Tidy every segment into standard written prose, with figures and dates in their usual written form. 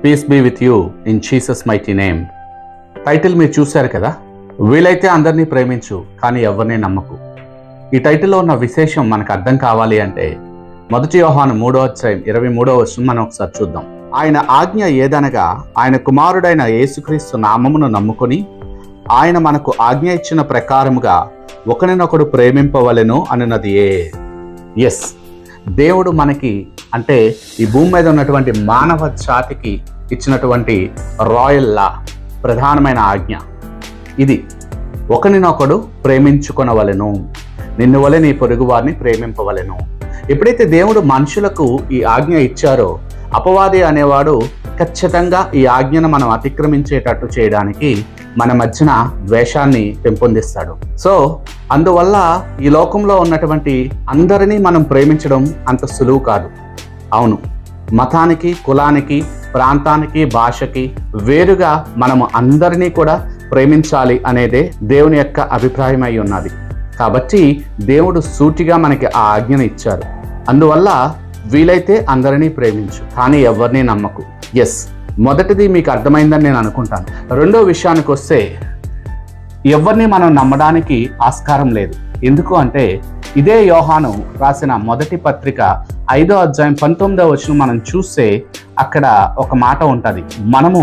Piece be with you in Jesus mighty name. Title మీరు చూశారు కదా, వీలైతే అందరినీ ప్రేమించు కానీ ఎవరిని నమ్మకు. ఈ టైటిల్లో ఉన్న విశేషం మనకు అర్థం కావాలి అంటే 1 యోహాను 3:23 మనం ఒకసారి చూద్దాం. ఆయన ఆజ్ఞ ఏదనగా ఆయన కుమారుడైన యేసుక్రీస్తు నామమును నమ్ముకొని ఆయన మనకు ఆజ్ఞ ఇచ్చిన ప్రకారముగా ఒకరినొకడు ప్రేమింపవలెను అనున్నది. ఎస్, దేవుడు మనకి అంటే ఈ భూమి మీద ఉన్నటువంటి మానవ జాతికి ఇచ్చినటువంటి రాయల్ లా, ప్రధానమైన ఆజ్ఞ ఇది. ఒకరినొకడు ప్రేమించుకొనవలెను, నిన్ను వలె నీ పొరుగు వారిని ప్రేమింపవలెను. ఎప్పుడైతే దేవుడు మనుషులకు ఈ ఆజ్ఞ ఇచ్చారో, అపవాది అనేవాడు ఖచ్చితంగా ఈ ఆజ్ఞను మనం అతిక్రమించేటట్టు చేయడానికి మన మధ్యన ద్వేషాన్ని పెంపొందిస్తాడు. సో అందువల్ల ఈ లోకంలో ఉన్నటువంటి అందరినీ మనం ప్రేమించడం అంత సులువు కాదు. అవును, మతానికి, కులానికి, ప్రాంతానికి, భాషకి వేరుగా మనము అందరినీ కూడా ప్రేమించాలి అనేదే దేవుని యొక్క అభిప్రాయం అయి ఉన్నది. కాబట్టి దేవుడు సూటిగా మనకి ఆ ఆజ్ఞను ఇచ్చారు. అందువల్ల వీలైతే అందరినీ ప్రేమించు కానీ ఎవరిని నమ్మకు. ఎస్, మొదటిది మీకు అర్థమైందని నేను అనుకుంటాను. రెండో విషయానికి వస్తే ఎవరిని మనం నమ్మడానికి ఆస్కారం లేదు. ఎందుకు అంటే ఇదే యోహాను రాసిన మొదటి పత్రిక 5వ అధ్యాయం 19వ మనం చూస్తే అక్కడ ఒక మాట ఉంటుంది, మనము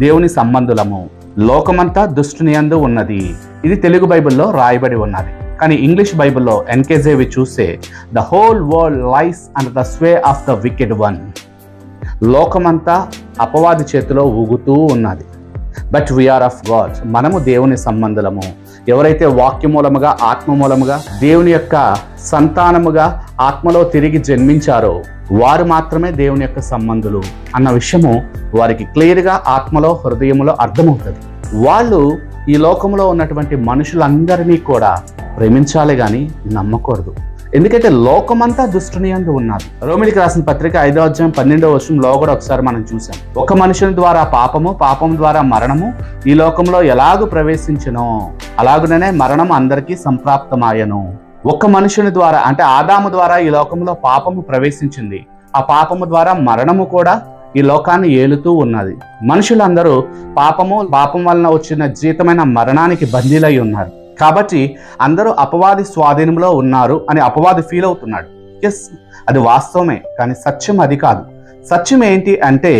దేవుని సంబంధులము, లోకమంతా దుష్టుని యందు ఉన్నది. ఇది తెలుగు బైబిల్లో రాయబడి ఉన్నది. కానీ ఇంగ్లీష్ బైబిల్లో ఎన్కేజేవి చూస్తే the whole world lies under the sway of the wicked one. లోకమంతా అపవాది చేతిలో ఊగుతూ ఉన్నది. బట్ వీఆర్ ఆఫ్ గాడ్, మనము దేవుని సంబంధులము. ఎవరైతే వాక్యమూలముగా, ఆత్మమూలముగా, దేవుని యొక్క సంతానముగా ఆత్మలో తిరిగి జన్మించారో వారు మాత్రమే దేవుని యొక్క సంబంధులు అన్న విషయము వారికి క్లియర్గా ఆత్మలో, హృదయంలో అర్థమవుతుంది. వాళ్ళు ఈ లోకంలో ఉన్నటువంటి మనుషులందరినీ కూడా ప్రేమించాలి కానీ నమ్మకూడదు. ఎందుకంటే లోకమంతా దుష్టుని యందు ఉన్నది. రోమిలికి రాసిన పత్రిక 5వ అధ్యాయం 12వ కూడా ఒకసారి మనం చూసాం. ఒక మనుషుని ద్వారా పాపము, పాపం ద్వారా మరణము ఈ లోకంలో ఎలాగూ ప్రవేశించునో అలాగుననే మరణం అందరికీ సంప్రాప్తమాయను. ఒక మనుషుని ద్వారా అంటే ఆదాము ద్వారా ఈ లోకంలో పాపము ప్రవేశించింది. ఆ పాపము ద్వారా మరణము కూడా ఈ లోకాన్ని ఏలుతూ ఉన్నది. మనుషులందరూ పాపం వలన వచ్చిన జీతమైన మరణానికి బందీలై ఉన్నారు. కాబట్టి అందరూ అపవాది స్వాధీనంలో ఉన్నారు అని అపవాది ఫీల్ అవుతున్నాడు. ఎస్, అది వాస్తవమే, కానీ సత్యం అది కాదు. సత్యం ఏంటి అంటే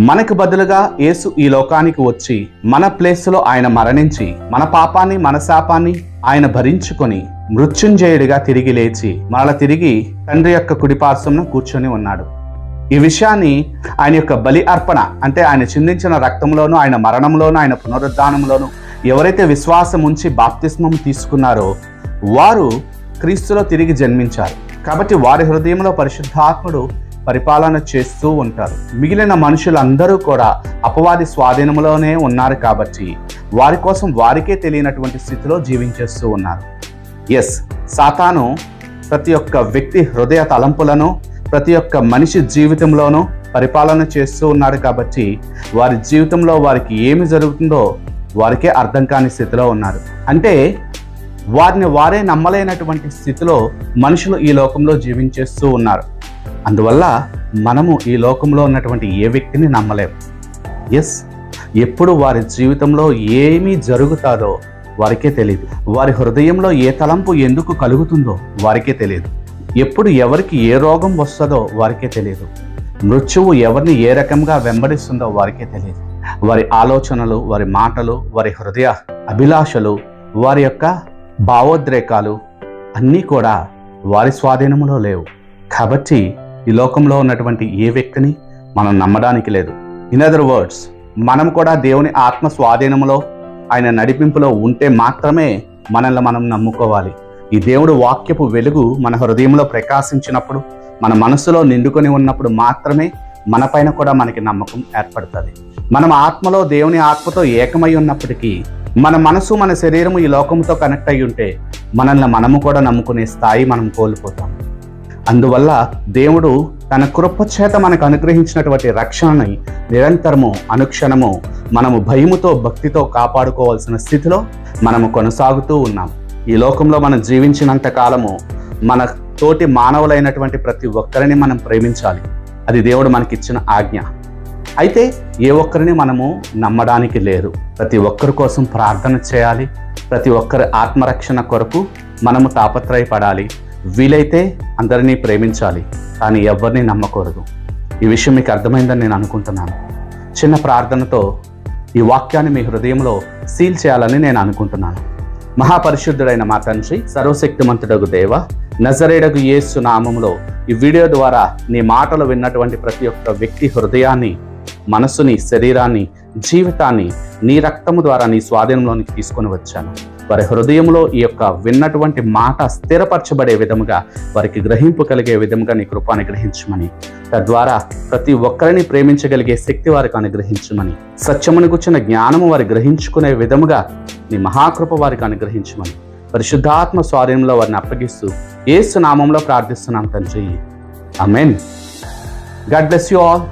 మనకు బదులుగా యేసు ఈ లోకానికి వచ్చి మన ప్లేస్లో ఆయన మరణించి మన పాపాన్ని, మన శాపాన్ని ఆయన భరించుకొని మృత్యుంజయుడిగా తిరిగి లేచి మరలా తిరిగి తండ్రి యొక్క కుడిపార్శ్వంలో కూర్చొని ఉన్నాడు. ఈ విషయాన్ని ఆయన యొక్క బలి అర్పణ అంటే ఆయన చిందించిన రక్తంలోనూ, ఆయన మరణంలోనూ, ఆయన పునరుద్ధానంలోనూ ఎవరైతే విశ్వాసం ఉంచి బాప్తిస్మం తీసుకున్నారో వారు క్రీస్తులో తిరిగి జన్మించారు. కాబట్టి వారి హృదయంలో పరిశుద్ధాత్ముడు పరిపాలన చేస్తూ ఉంటారు. మిగిలిన మనుషులందరూ కూడా అపవాది స్వాధీనంలోనే ఉన్నారు. కాబట్టి వారి కోసం వారికే తెలియనటువంటి స్థితిలో జీవించేస్తూ ఉన్నారు. ఎస్, సాతాను ప్రతి ఒక్క వ్యక్తి హృదయ తలంపులను, ప్రతి ఒక్క మనిషి జీవితంలోనూ పరిపాలన చేస్తూ ఉన్నాడు. కాబట్టి వారి జీవితంలో వారికి ఏమి జరుగుతుందో వారికే అర్థం కాని స్థితిలో ఉన్నారు. అంటే వారిని వారే నమ్మలేనటువంటి స్థితిలో మనుషులు ఈ లోకంలో జీవించేస్తూ ఉన్నారు. అందువల్ల మనము ఈ లోకంలో ఉన్నటువంటి ఏ వ్యక్తిని నమ్మలేము. ఎస్, ఎప్పుడు వారి జీవితంలో ఏమీ జరుగుతాదో వారికే తెలియదు. వారి హృదయంలో ఏ తలంపు ఎందుకు కలుగుతుందో వారికే తెలియదు. ఎప్పుడు ఎవరికి ఏ రోగం వస్తుందో వారికే తెలియదు. మృత్యువు ఎవరిని ఏ రకంగా వెంబడిస్తుందో వారికే తెలియదు. వారి ఆలోచనలు, వారి మాటలు, వారి హృదయ అభిలాషలు, వారి యొక్క భావోద్రేకాలు అన్నీ కూడా వారి స్వాధీనంలో లేవు. కాబట్టి ఈ లోకంలో ఉన్నటువంటి ఏ వ్యక్తిని మనం నమ్మడానికి లేదు. ఇన్ అదర్ వర్డ్స్, మనం కూడా దేవుని ఆత్మ స్వాధీనంలో, ఆయన నడిపింపులో ఉంటే మాత్రమే మనల్ని మనం నమ్ముకోవాలి. ఈ దేవుడు వాక్యపు వెలుగు మన హృదయంలో ప్రకాశించినప్పుడు, మన మనసులో నిండుకొని ఉన్నప్పుడు మాత్రమే మన పైన కూడా మనకి నమ్మకం ఏర్పడుతుంది. మనం ఆత్మలో దేవుని ఆత్మతో ఏకమై ఉన్నప్పటికీ మన మనసు, మన శరీరము ఈ లోకంతో కనెక్ట్ అయి ఉంటే మనల్ని మనము కూడా నమ్ముకునే స్థాయి మనం కోల్పోతాం. అందువల్ల దేవుడు తన కృప చేత మనకు అనుగ్రహించినటువంటి రక్షణని నిరంతరము, అనుక్షణము మనము భయముతో, భక్తితో కాపాడుకోవాల్సిన స్థితిలో మనము కొనసాగుతూ ఉన్నాం. ఈ లోకంలో మనం జీవించినంత కాలము మన తోటి మానవులైనటువంటి ప్రతి ఒక్కరిని మనం ప్రేమించాలి. అది దేవుడు మనకిచ్చిన ఆజ్ఞ. అయితే ఏ ఒక్కరిని మనము నమ్మడానికి లేదు. ప్రతి ఒక్కరి కోసం ప్రార్థన చేయాలి. ప్రతి ఒక్కరి ఆత్మరక్షణ కొరకు మనము తాపత్రయపడాలి. వీలైతే అందరినీ ప్రేమించాలి, కానీ ఎవరిని నమ్మకూడదు. ఈ విషయం మీకు అర్థమైందని నేను అనుకుంటున్నాను. చిన్న ప్రార్థనతో ఈ వాక్యాన్ని మీ హృదయంలో సీల్ చేయాలని నేను అనుకుంటున్నాను. మహాపరిశుద్ధుడైన మా తండ్రి, సర్వశక్తిమంతుడగు దేవ, నజరేయుడగు యేసు నామములో ఈ వీడియో ద్వారా నీ మాటలు విన్నటువంటి ప్రతి ఒక్క వ్యక్తి హృదయాన్ని, మనసుని, శరీరాన్ని, జీవితాన్ని నీ రక్తము ద్వారా నీ స్వాధీనంలోనికి తీసుకొని వచ్చాను. వారి హృదయంలో ఈ యొక్క విన్నటువంటి మాట స్థిరపరచబడే విధముగా, వారికి గ్రహింపు కలిగే విధముగా నీ కృప అనుగ్రహించమని, తద్వారా ప్రతి ఒక్కరిని ప్రేమించగలిగే శక్తి వారికి అనుగ్రహించమని, సత్యమును గుర్చిన జ్ఞానము వారి గ్రహించుకునే విధముగా నీ మహాకృప వారికి అనుగ్రహించమని, పరిశుద్ధాత్మ స్వాధీనంలో వారిని అప్పగిస్తూ యేసు నామంలో ప్రార్థిస్తున్నాం తండ్రి. ఆమేన్. God bless you all.